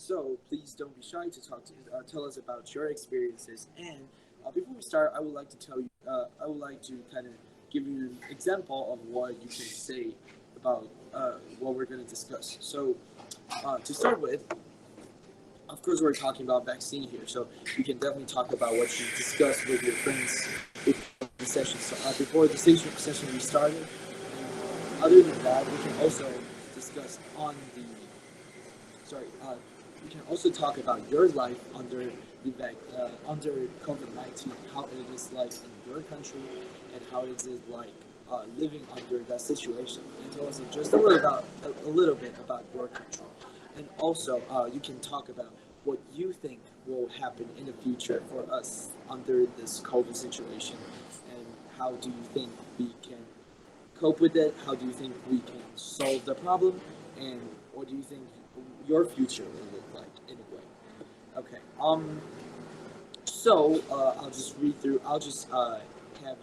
So please don't be shy to tell us about your experiences. And before we start, I would like to tell you, I would like to kind of give you an example of what you can say about what we're going to discuss. So to start with, of course, we're talking about vaccine here, so you can definitely talk about what you discussed with your friends before the session. So before the session we started. Other than that, we can also discuss on the sorry. We can also talk about your life under COVID-19, how it is like in your country, and how it is like living under that situation. And tell us just a little bit about your country, and also you can talk about what you think will happen in the future for us under this COVID situation, and how do you think we can cope with it? How do you think we can solve the problem? And what do you think your future will look like in a way? Okay. So I'll just read through. I'll just have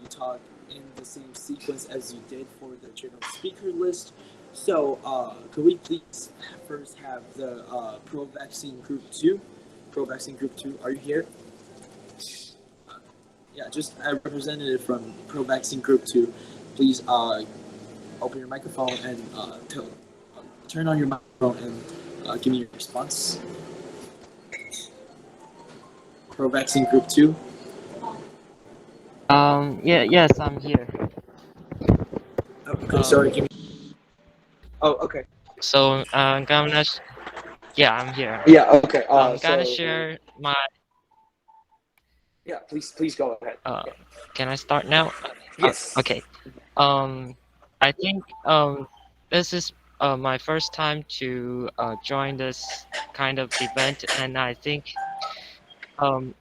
you talk in the same sequence as you did for the general speaker list. So could we please first have the pro-vaccine group two? Pro-vaccine group two, are you here? Yeah, just a representative from pro-vaccine group two. Please open your microphone and turn on your microphone and give me your response. Pro-vaccine group two. Yeah, yes, I'm here. Oh, okay, sorry. Give me. Oh, okay. Yeah, I'm here. Yeah. Okay. I'm gonna So share my. yeah, please go ahead. Uh, Yeah. can I start now? Yes. Okay. Um, I think this is my first time to join this kind of event, and I think um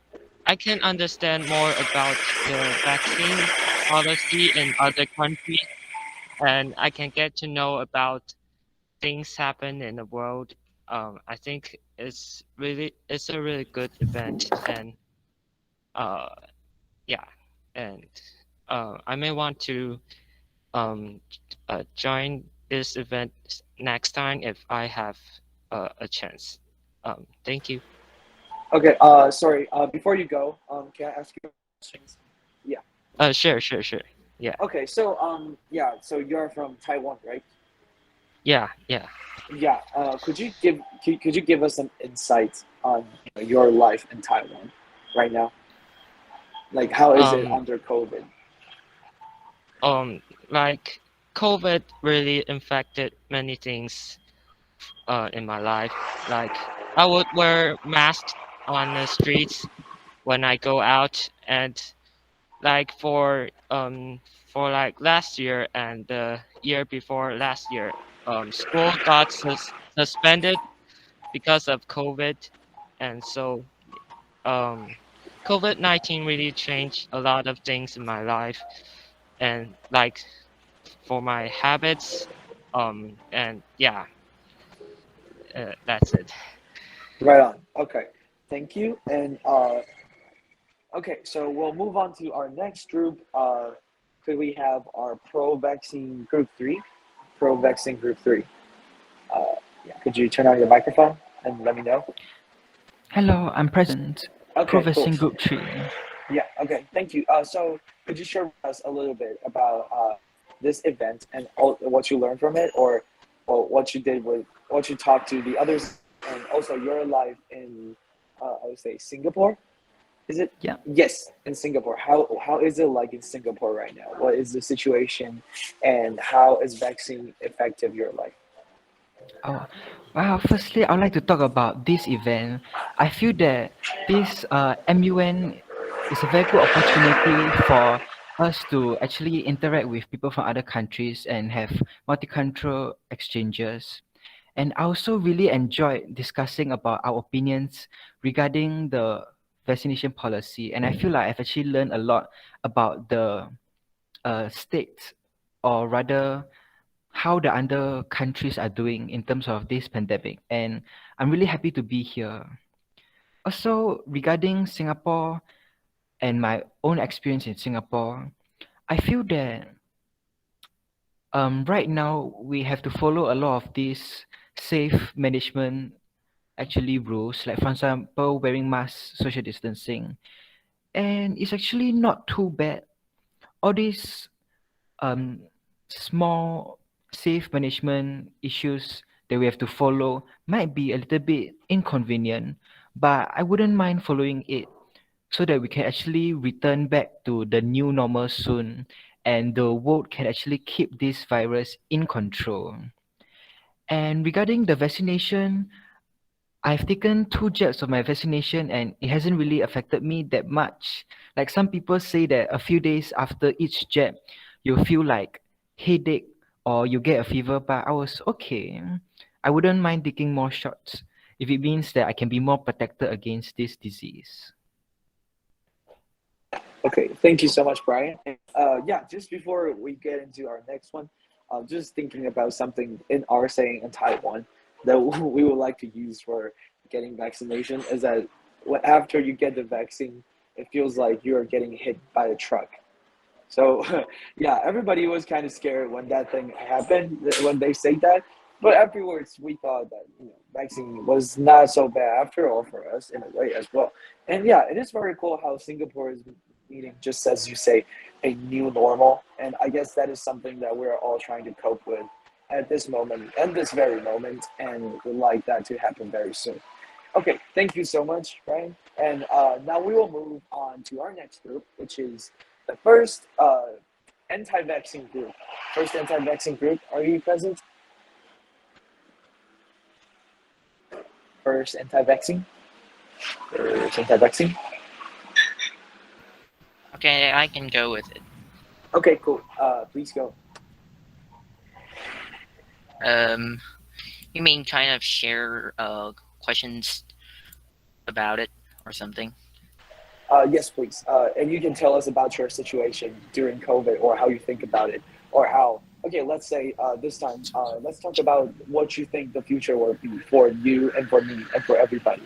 I can understand more about the vaccine policy in other countries, and I can get to know about things happen in the world. I think it's a really good event, and uh, yeah, and I may want to um, join this event next time if I have a chance. Thank you. Okay. Sorry. Before you go, can I ask you questions? Yeah. Sure. Yeah, Okay. So yeah. So you're from Taiwan, right? yeah. Yeah. Could you give us some insight on your life in Taiwan right now? Like how is it Um, under COVID? um, like COVID really infected many things in my life. Like I would wear masks on the streets when I go out, and like for like last year and the year before last year, school got suspended because of COVID, and so um COVID-19 really changed a lot of things in my life, and like for my habits, and yeah, that's it. Right on. Okay. Thank you. And okay, so we'll move on to our next group. Could we have our pro-vaccine group three? Pro-vaccine group three. Yeah. Could you turn on your microphone and let me know? Hello, I'm President, Okay, cool. Professing Group 3. Yeah. Okay. Thank you. So could you share with us a little bit about this event and what you learned from it, or what you did with what you talked to the others, and also your life in I would say Singapore. Is it? Yeah. Yes, in Singapore. How is it like in Singapore right now? What is the situation, and how is vaccine effective your life? Oh, well, firstly, I'd like to talk about this event. I feel that this MUN is a very good opportunity for us to actually interact with people from other countries and have multicultural exchanges. And I also really enjoyed discussing about our opinions regarding the vaccination policy. And I feel like I've actually learned a lot about the states, or rather how the other countries are doing in terms of this pandemic. And I'm really happy to be here. Also, regarding Singapore and my own experience in Singapore, I feel that right now we have to follow a lot of these safe management actually rules, like for example, wearing masks, social distancing, and it's actually not too bad. All these um, small safe management issues that we have to follow might be a little bit inconvenient, but I wouldn't mind following it so that we can actually return back to the new normal soon and the world can actually keep this virus in control. And regarding the vaccination, I've taken 2 jabs of my vaccination and it hasn't really affected me that much. Like some people say that a few days after each jab, you feel like headache or you get a fever, but I was okay. I wouldn't mind taking more shots if it means that I can be more protected against this disease. Okay, thank you so much, Brian. Yeah, just before we get into our next one, just thinking about something in our saying in Taiwan that we would like to use for getting vaccination is that after you get the vaccine, it feels like you're getting hit by a truck. So yeah, everybody was kind of scared when that thing happened when they say that. But afterwards, we thought that vaccine was not so bad after all for us in a way as well. And yeah, it is very cool how Singapore is meeting just as you say a new normal. And I guess that is something that we're all trying to cope with at this moment and this very moment, and would like that to happen very soon. Okay, thank you so much, Brian. And now we will move on to our next group, which is the first anti-vaccine group. First anti-vaccine group, are you present? First anti-vaccine? First anti-vaccine? Okay, I can go with it. Okay, cool. Please go. Um, you mean kind of share questions about it or something? Yes, please. And you can tell us about your situation during COVID or how you think about it, or how. Okay, let's say this time, let's talk about what you think the future will be for you and for me and for everybody.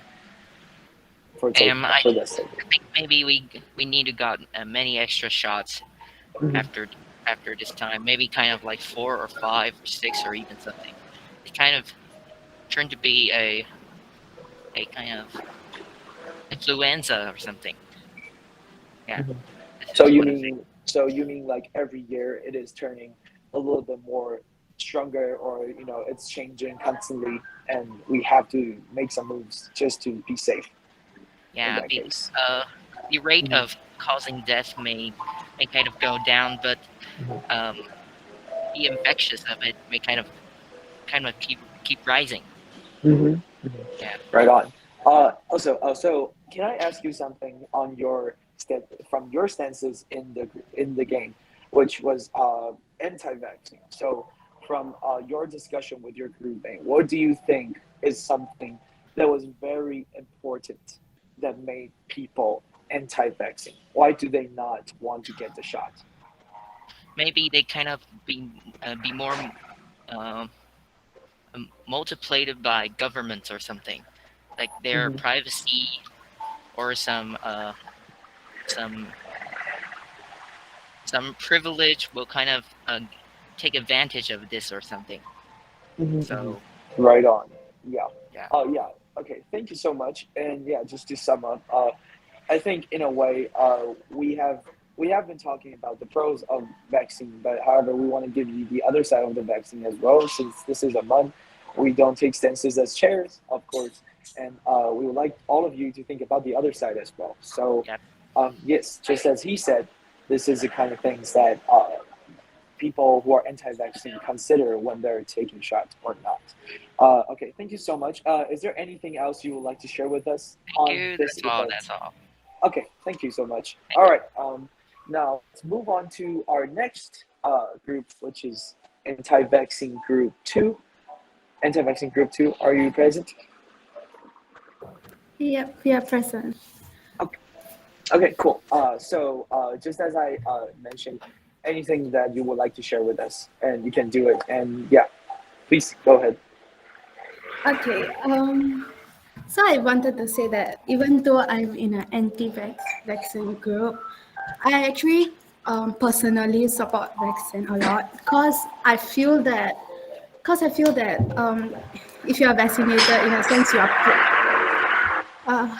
I For this. think maybe we need to got many extra shots Mhm. after this time. Maybe kind of like 4 or 5 or 6 or even something. It kind of turned to be a kind of influenza or something. Yeah, Mhm. this So is you what I think. mean so you mean like every year it is turning a little bit more stronger, or it's changing constantly, and we have to make some moves just to be safe in Yeah, that case. the rate Mhm. of causing death may kind of go down, but Mhm. um, the infectious of it may kind of keep rising. Mhm. Yeah. Right on. Also, can I ask you something on from your stances in the game, which was anti-vaccine? So, from your discussion with your grouping, what do you think is something that was very important that made people anti-vaccine? Why do they not want to get the shot? Maybe they kind of be more um, multiplied by governments or something, like their Hmm. privacy or some some privilege will kind of take advantage of this or something. Hmm. So Right on. Yeah. yeah, Yeah. Okay. Thank you so much. And yeah, just to sum up, I think in a way, we have been talking about the pros of vaccine, but however, we want to give you the other side of the vaccine as well. Since this is a month, we don't take stances as chairs, of course, and we would like all of you to think about the other side as well. So, yeah. yes, just as he said, this is the kind of things that people who are anti-vaccine consider when they're taking shots or not. Okay, thank you so much. Is there anything else you would like to share with us Thank on you. this That's all. event? That's all. Okay, thank you so much. Thank All you. right, now let's move on to our next group, which is anti-vaccine group two. Anti-vaccine group two, are you present? Yep, we are present. Okay, okay, cool. Just as I mentioned, anything that you would like to share with us, and you can do it. And yeah, please go ahead. Okay. So I wanted to say that even though I'm in an anti-vaccine group, I actually personally support vaccine a lot because I feel that if you are vaccinated, in a sense, you are.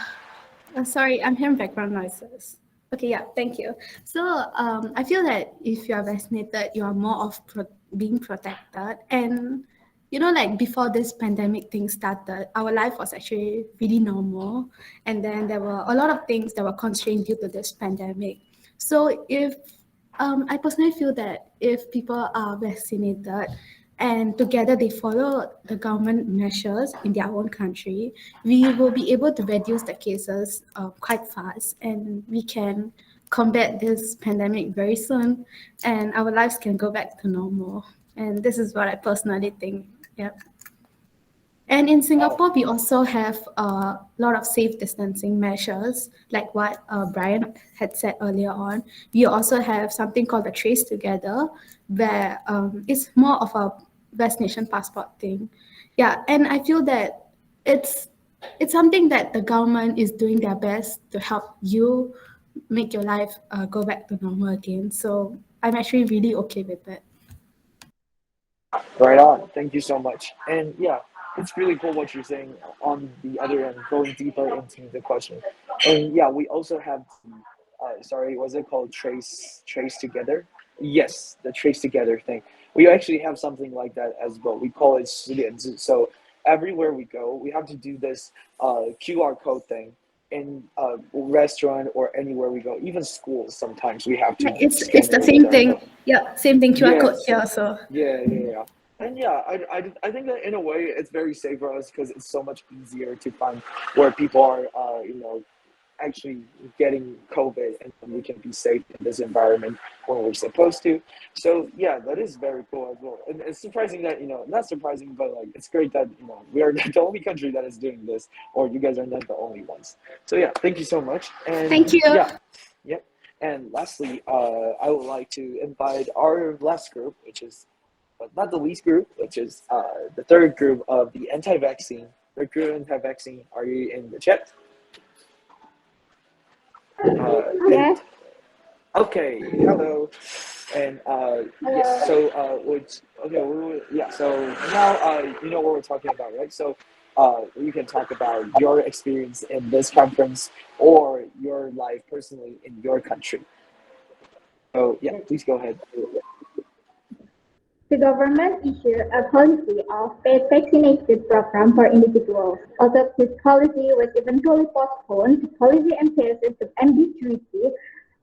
Sorry, I'm hearing background noises. Okay, yeah, thank you. So I feel that if you are vaccinated, you are more of being protected. And, like before this pandemic thing started, our life was actually really normal. And then there were a lot of things that were constrained due to this pandemic. So I personally feel that if people are vaccinated and together they follow the government measures in their own country, we will be able to reduce the cases quite fast, and we can combat this pandemic very soon, and our lives can go back to normal. And this is what I personally think. Yeah. And in Singapore, we also have a lot of safe distancing measures, like what Brian had said earlier on. We also have something called the Trace Together, where it's more of a vaccination passport thing. Yeah, and I feel that it's it's something that the government is doing their best to help you make your life go back to normal again. So I'm actually really okay with it. Right on. Thank you so much. And yeah, it's really cool what you're saying on the other end, going deeper into the question. And yeah, we also have the, sorry, was it called Trace Together? Yes, the Trace Together thing. We actually have something like that as well. We call it students. So everywhere we go, we have to do this QR code thing in a restaurant or anywhere we go, even schools. Sometimes we have Yeah, to it's scan the it with same our thing. phone. Yeah, same thing. QR code Yes, here also. yeah. And yeah, I think that in a way it's very safe for us because it's so much easier to find where people are, actually getting COVID, and we can be safe in this environment when we're supposed to. So yeah, that is very cool as well. And it's surprising that, not surprising, but like it's great that, we are not the only country that is doing this, or you guys are not the only ones. So yeah, thank you so much. And Thank you. yeah, yep. And lastly, I would like to invite our last group, which is, but not the least group, which is the third group of the anti-vaccine. The group anti-vaccine, are you in the chat? Yes. Okay, hello. And yes, Hello. so okay, yeah. So now you know what we're talking about, right? So you can talk about your experience in this conference or your life personally in your country. So yeah, please go ahead. The government issued a policy of paid vaccination program for individuals. Although this policy was eventually postponed, the policy emphasizes the ambiguity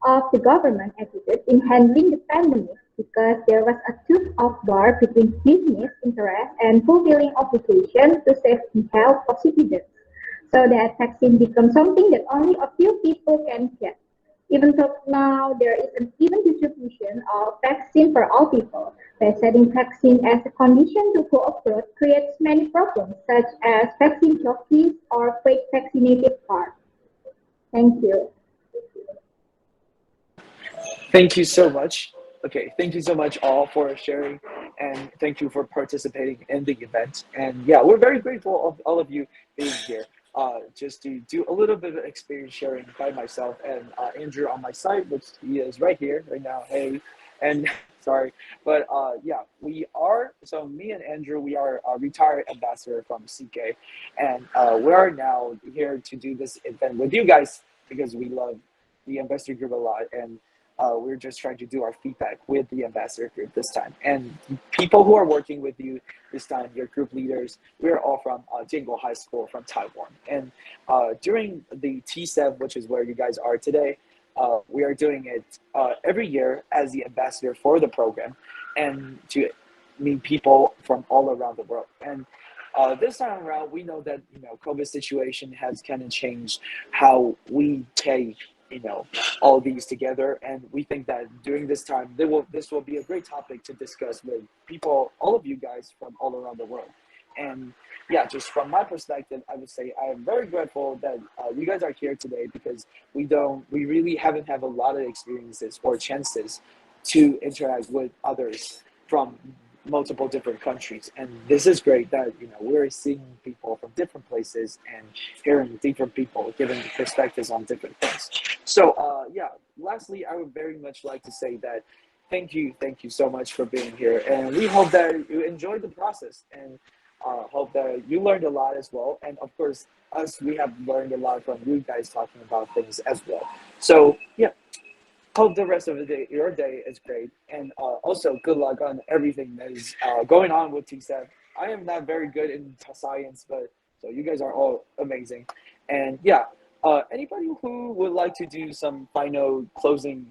of the government attitude in handling the pandemic because there was a tug of war between business interest and fulfilling obligation to save the health of citizens. So that vaccine becomes something that only a few people can get. Even though now there is an even distribution of vaccine for all people, by setting vaccine as a condition to go abroad creates many problems, such as vaccine jockeys or fake vaccinated cards. Thank you. Thank you so much. Okay, thank you so much all for sharing, and thank you for participating in the event. And yeah, we're very grateful of all of you being here. Just to do a little bit of experience sharing by myself and Andrew on my side, which he is right here right now. Hey, and sorry, but yeah, we are. So me and Andrew, we are a retired ambassador from CK, and we are now here to do this event with you guys because we love the ambassador group a lot, and we're just trying to do our feedback with the ambassador group this time. And people who are working with you this time, your group leaders, we're all from Jingle High School from Taiwan. And during the TISF, which is where you guys are today, we are doing it every year as the ambassador for the program and to meet people from all around the world. And this time around, we know that COVID situation has kind of changed how we take all these together, and we think that during this time this will be a great topic to discuss with people, all of you guys from all around the world. And yeah, just from my perspective, I would say I am very grateful that you guys are here today because we really haven't had a lot of experiences or chances to interact with others from multiple different countries, and this is great that we're seeing people from different places and hearing different people giving perspectives on different things. So yeah, lastly, I would very much like to say that thank you so much for being here, and we hope that you enjoyed the process. And Hope that you learned a lot as well, and of course, us we have learned a lot from you guys talking about things as well. So yeah, hope the rest of the day, your day is great, and also good luck on everything that is going on with TSEF. I am not very good in science, but so you guys are all amazing, and yeah. Anybody who would like to do some final closing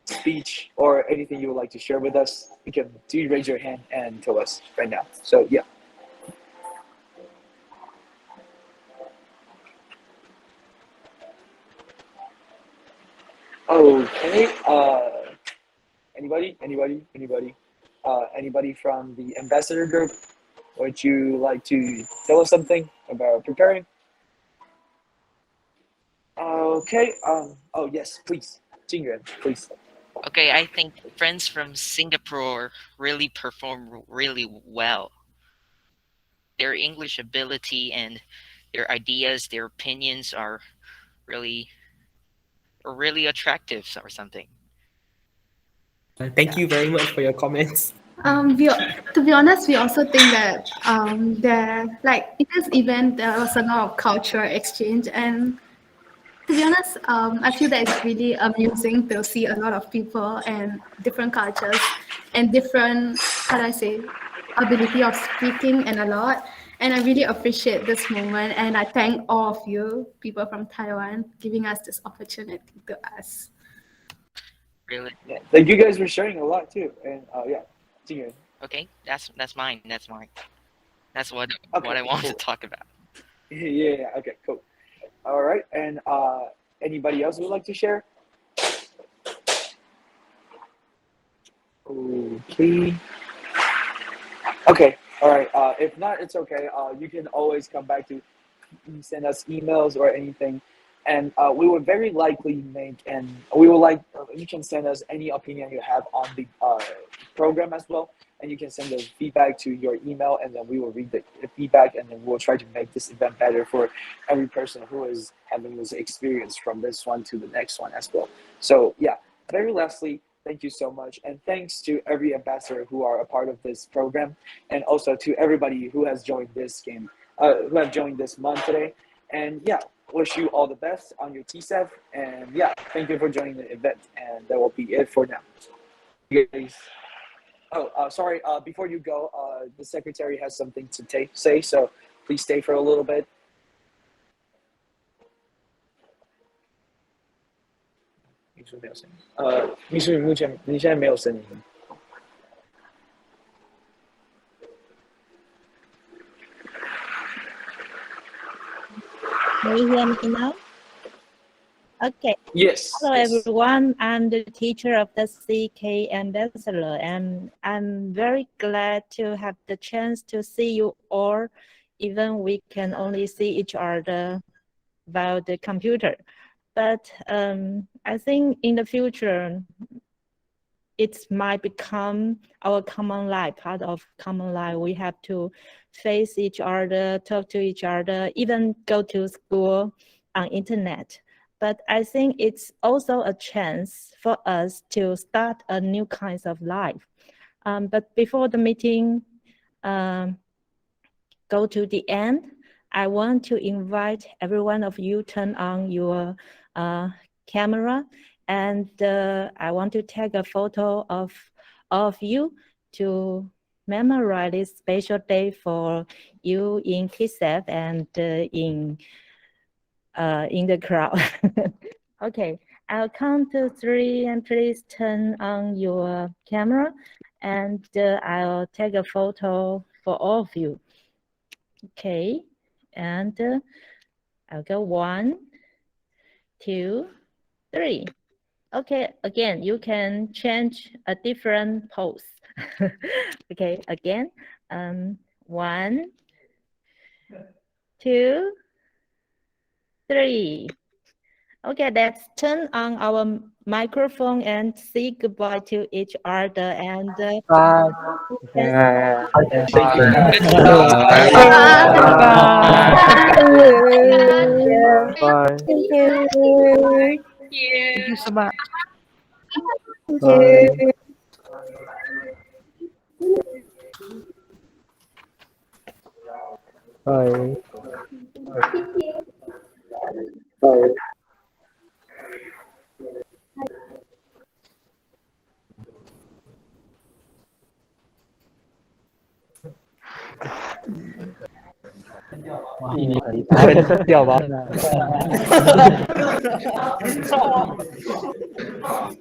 speech or anything you would like to share with us, you can do raise your hand and tell us right now. So yeah. Okay. Anybody from the ambassador group? Would you like to tell us something about preparing? Okay. Oh yes, please, Jingyuan, please. Okay, I think friends from Singapore really perform really well. Their English ability and their ideas, their opinions really are really attractive or something. Thank you very much for your comments. To be honest, we also think that there, like in this event, there was a lot of cultural exchange, and to be honest, I feel that it's really amusing to see a lot of people and different cultures and different, how do I say, ability of speaking and a lot. And I really appreciate this moment, and I thank all of you, people from Taiwan, giving us this opportunity to us. Really. Yeah, like you guys were sharing a lot too, and yeah, Jingyuan. Okay, that's mine. That's mine. That's what Okay, I want cool. to talk about. Yeah. Okay. Cool. All right. And anybody else would like to share? Okay. Okay. All right. If not, it's okay. You can always come back to send us emails or anything, and we will very likely make, and we will like you can send us any opinion you have on the program as well, and you can send the feedback to your email, and then we will read the feedback, and then we'll try to make this event better for every person who is having this experience from this one to the next one as well. So yeah, very lastly, thank you so much, and thanks to every ambassador who are a part of this program, and also to everybody who has joined this game, who have joined this month today. And yeah, wish you all the best on your TSEF. And yeah, thank you for joining the event. And that will be it for now. You guys. Oh, sorry. Before you go, the secretary has something to say, so please stay for a little bit.秘书目前你现在没有声音。Can you hear me now? Okay. Yes. Hello, yes. everyone. I'm the teacher of the CK Ambassador, and I'm very glad to have the chance to see you all, even we can only see each other via the computer. But I think in the future, it might become our common life, part of common life. We have to face each other, talk to each other, even go to school on internet. But I think it's also a chance for us to start a new kind of life. But before the meeting go to the end, I want to invite every one of you turn on your camera, and I want to take a photo of all of you to memorize this special day for you in TISF and in the crowd. Okay, I'll count to 3 and please turn on your camera, and I'll take a photo for all of you. Okay, and I'll go 1, 2, 3. Okay, again, you can change a different pose. Okay, again, 1, 2, 3. Okay, let's turn on our microphone and say goodbye to each other. And Bye. Thank you. Bye. Bye. Thank you. Thank you so much. Thank Bye. you. Bye. Bye. 掉吧。